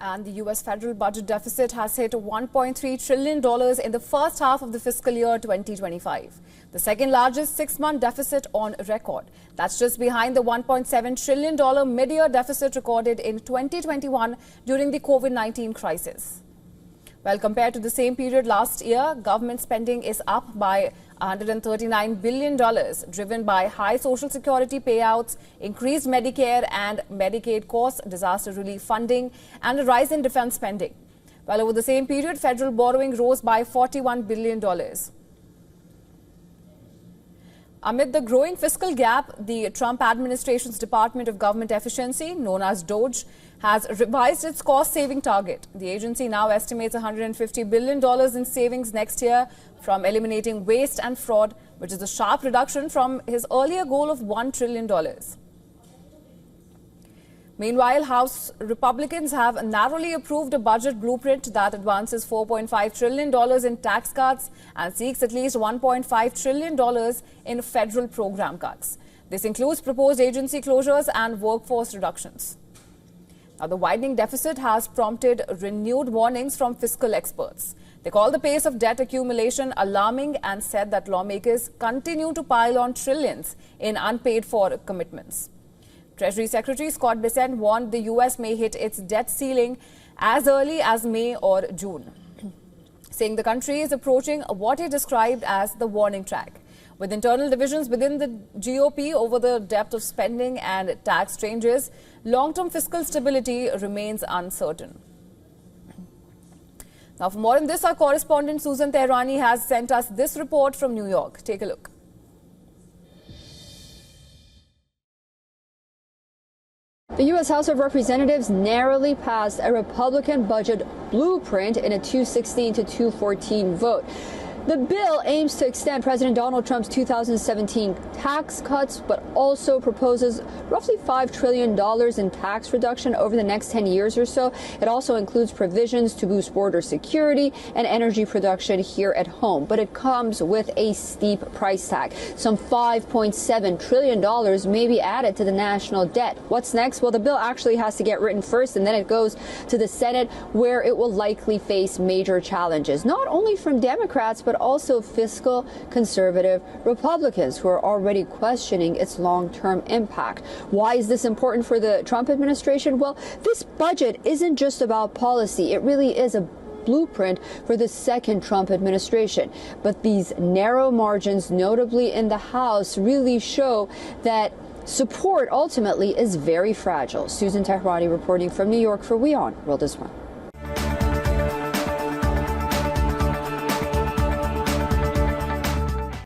And the U.S. federal budget deficit has hit $1.3 trillion in the first half of the fiscal year 2025, the second largest six-month deficit on record. That's just behind the $1.7 trillion mid-year deficit recorded in 2021 during the COVID-19 crisis. Well, compared to the same period last year, government spending is up by $139 billion, driven by high Social Security payouts, increased Medicare and Medicaid costs, disaster relief funding, and a rise in defense spending. While over the same period, federal borrowing rose by $41 billion. Amid the growing fiscal gap, the Trump administration's Department of Government Efficiency, known as DOGE, has revised its cost-saving target. The agency now estimates $150 billion in savings next year from eliminating waste and fraud, which is a sharp reduction from his earlier goal of $1 trillion. Meanwhile, House Republicans have narrowly approved a budget blueprint that advances $4.5 trillion in tax cuts and seeks at least $1.5 trillion in federal program cuts. This includes proposed agency closures and workforce reductions. Now, the widening deficit has prompted renewed warnings from fiscal experts. They call the pace of debt accumulation alarming and said that lawmakers continue to pile on trillions in unpaid-for commitments. Treasury Secretary Scott Bessent warned the U.S. may hit its debt ceiling as early as May or June, saying the country is approaching what he described as the warning track. With internal divisions within the GOP over the depth of spending and tax changes, long-term fiscal stability remains uncertain. Now, for more on this, our correspondent Susan Tehrani has sent us this report from New York. Take a look. The U.S. House of Representatives narrowly passed a Republican budget blueprint in a 216 to 214 vote. The bill aims to extend President Donald Trump's 2017 tax cuts, but also proposes roughly $5 trillion in tax reduction over the next 10 years or so. It also includes provisions to boost border security and energy production here at home. But it comes with a steep price tag. Some $5.7 trillion may be added to the national debt. What's next? Well, the bill actually has to get written first, and then it goes to the Senate, where it will likely face major challenges, not only from Democrats, but also fiscal conservative Republicans who are already questioning its long-term impact. Why is this important for the Trump administration? Well, this budget isn't just about policy. It really is a blueprint for the second Trump administration. But these narrow margins, notably in the House, really show that support ultimately is very fragile. Susan Tehrani reporting from New York for WION World is One.